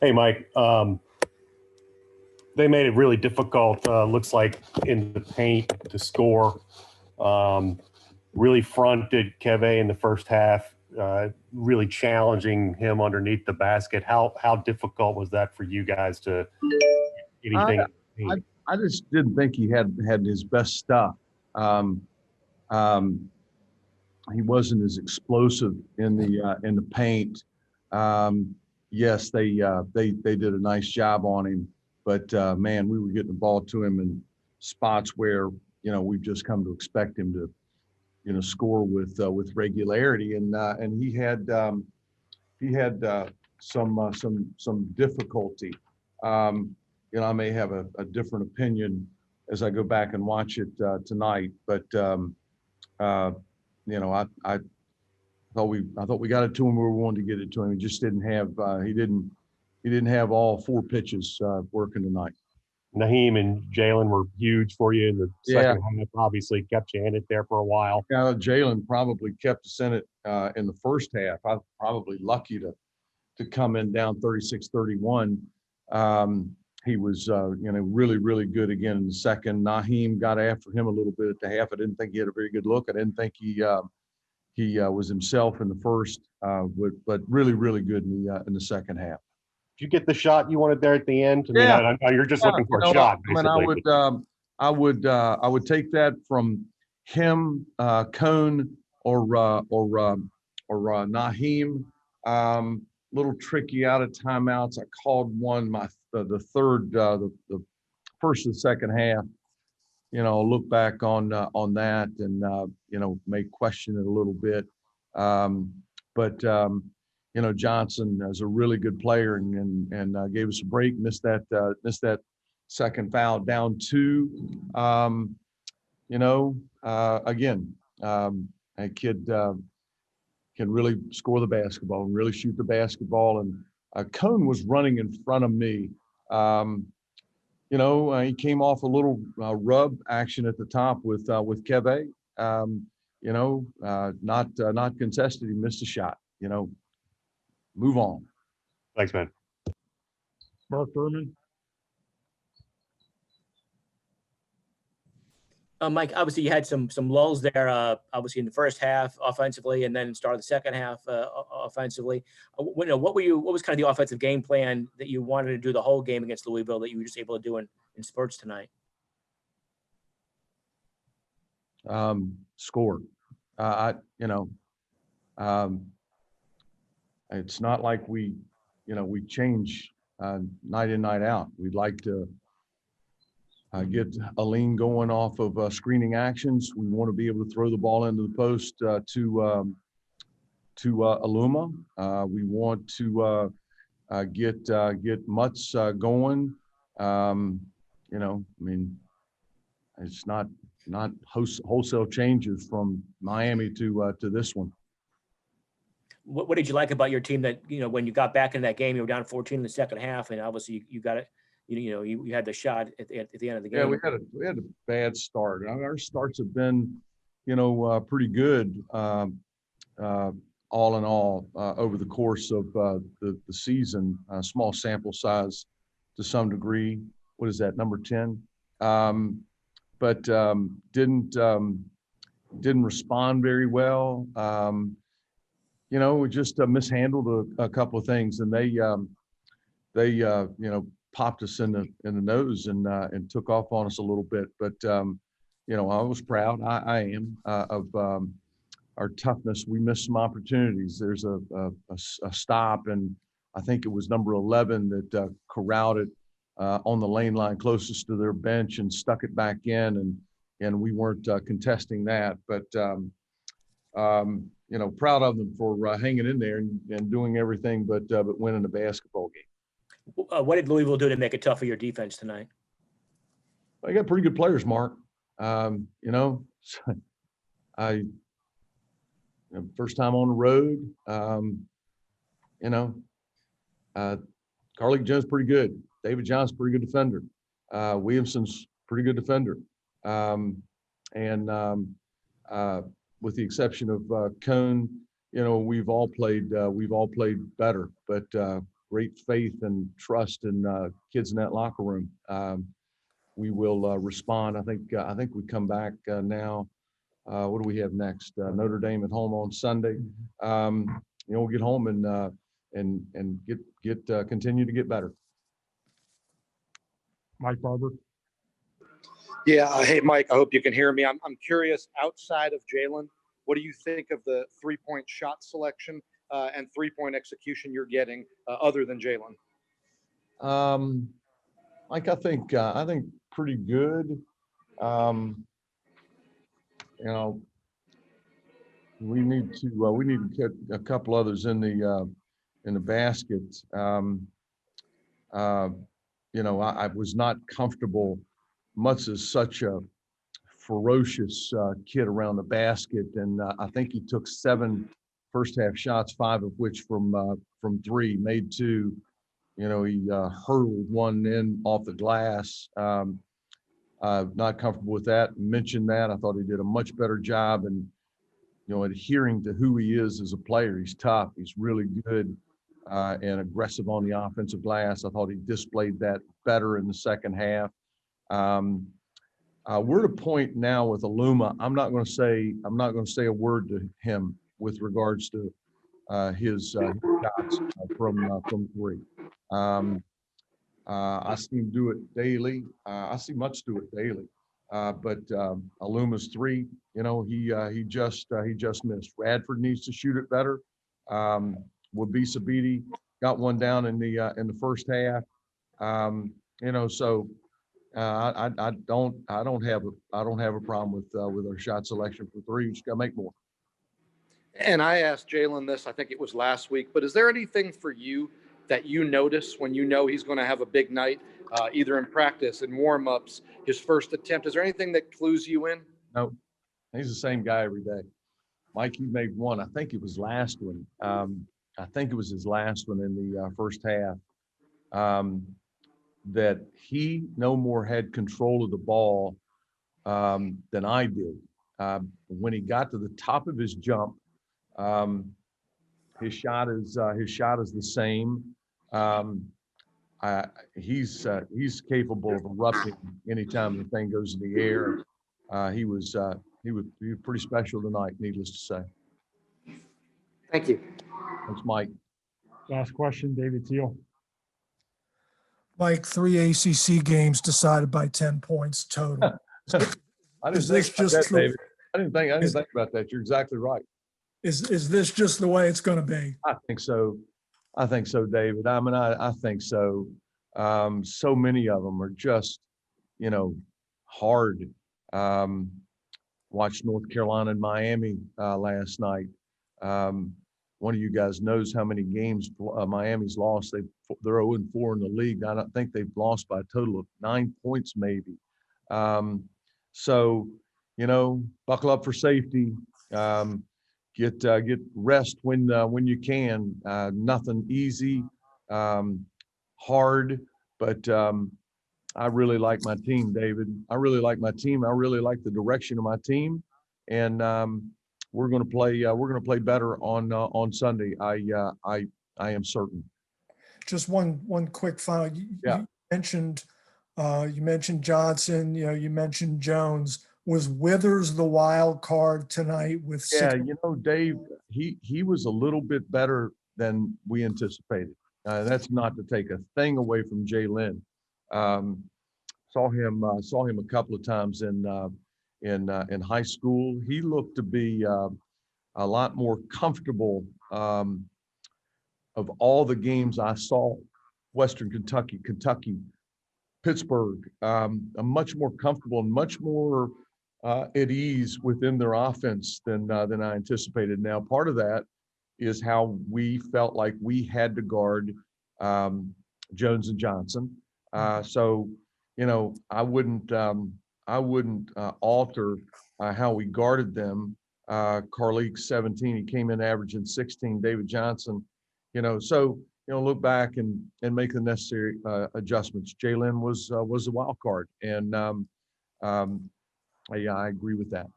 Hey, Mike. They made it really difficult, looks like, in the paint to score. Um, really fronted Keve in the first half, really challenging him underneath the basket. How difficult was that for you guys to I anything? I, I just didn't think he had his best stuff. Um, um, he wasn't as explosive in the paint. Um, yes, they did a nice job on him, but man, we were getting the ball to him in spots where we've just come to expect him to score with regularity, and he had some difficulty. Um, I may have a different opinion as I go back and watch it tonight, but uh, I thought we got it to him where we wanted to get it to him. He just didn't have he didn't have all four pitches working tonight. Naheem and Jalen were huge for you in the Yeah, second half. Obviously, kept you in it there for a while. Jalen probably kept us in it in the first half. I was probably lucky to come in down 36-31. Um, he was, really, really good again in the second. Naheem got after him a little bit at the half. I didn't think he had a very good look. I didn't think he was himself in the first, but really, really good in the second half. Did you get the shot you wanted there at the end? I mean, Yeah, I know you're just yeah. looking for a shot, I mean, basically. I would take that from him, Cone, or Naheem. Little tricky out of timeouts. I called one the third the first and second half. Look back on that and may question it a little bit. Um, but Johnson is a really good player and gave us a break. Missed that second foul down two. Again, a kid can really score the basketball and really shoot the basketball. And Cone was running in front of me. He came off a little rub action at the top with Keve. Not contested. He missed a shot. Move on. Thanks, man. Mark Berman. Mike, obviously you had some lulls there, obviously in the first half offensively, and then start of the second half offensively. What was kind of the offensive game plan that you wanted to do the whole game against Louisville that you were just able to do in spurts tonight? Score. Um, it's not like we change night in, night out. We'd like to get a lean going off of screening actions. We want to be able to throw the ball into the post to Aluma. We want to get Mutts going. I mean, it's not wholesale changes from Miami to this one. What did you like about your team that, when you got back in that game, you were down 14 in the second half, and obviously you got it, you had the shot at the end of the game. Yeah, we had a bad start. I mean, our starts have been, pretty good, all in all, over the course of the season. Small sample size to some degree. What is that, number 10? But didn't respond very well. We just mishandled a couple of things, and they popped us in the nose and took off on us a little bit. But I was proud. I am of our toughness. We missed some opportunities. There's a stop, and I think it was number 11 that corralled it on the lane line closest to their bench and stuck it back in, and we weren't contesting that. But proud of them for hanging in there and doing everything but winning the basketball game. What did Louisville do to make it tough for your defense tonight? I got pretty good players, Mark. I first time on the road. Carlik Jones pretty good. David John's pretty good defender. Williamson's pretty good defender. And with the exception of Cone, we've all played better. But great faith and trust in kids in that locker room. We will respond. I think we come back now. What do we have next? Notre Dame at home on Sunday. We'll get home and get continue to get better. Mike Barber. Yeah. Hey, Mike, I hope you can hear me. I'm curious, outside of Jalen, what do you think of the 3-point shot selection and 3-point execution you're getting other than Jalen? Mike, I think pretty good. We need to get a couple others in the basket. I was not comfortable much as such a ferocious kid around the basket, and I think he took 7 first half shots, 5 of which from 3, made 2. He hurled 1 in off the glass. Not comfortable with that. Mentioned that. I thought he did a much better job and adhering to who he is as a player. He's tough. He's really good and aggressive on the offensive glass. I thought he displayed that better in the second half. We're at a point now with Aluma. I'm not going to say a word to him with regards to his shots from 3. I see him do it daily. I see Much do it daily. But Aluma's 3, he just missed. Radford needs to shoot it better. Wabisa Beatty got 1 down in the first half. So I don't have a problem with our shot selection for 3. We just got to make more. And I asked Jalen this, I think it was last week, but is there anything for you that you notice when he's going to have a big night, either in practice and warm-ups, his first attempt? Is there anything that clues you in? No, he's the same guy every day. Mike, he made 1. I think it was last one. I think it was his last one in the first half. That he no more had control of the ball than I did. When he got to the top of his jump, his shot is the same. He's capable of erupting anytime the thing goes in the air. He was pretty special tonight, needless to say. Thank you. Thanks, Mike. Last question, David Teal. Mike, 3 ACC games decided by 10 points total. I didn't Is think this about just that, David. I didn't think about that. You're exactly right. Is this just the way it's going to be? I think so, David. I mean, I think so. So many of them are just, hard. Watched North Carolina and Miami last night. One of you guys knows how many games Miami's lost. They're 0-4 in the league. I don't think they've lost by a total of 9 points, maybe. So, buckle up for safety. Get rest when you can. Nothing easy, hard, but I really like my team, David. I really like my team. I really like the direction of my team, and we're going to play. We're going to play better on Sunday. I am certain. Just one quick final. Yeah. You mentioned Johnson. You mentioned Jones. Was Withers the wild card tonight with 6? Yeah, Dave, he was a little bit better than we anticipated. That's not to take a thing away from Jalen. Saw him a couple of times in high school. He looked to be a lot more comfortable. Of all the games I saw, Western Kentucky, Pittsburgh, much more comfortable and much more at ease within their offense than I anticipated. Now, part of that is how we felt like we had to guard Jones and Johnson. So, I wouldn't alter how we guarded them. Carleek 17, he came in averaging 16. David Johnson, so look back and make the necessary adjustments. Jalen was a wild card, and I agree with that.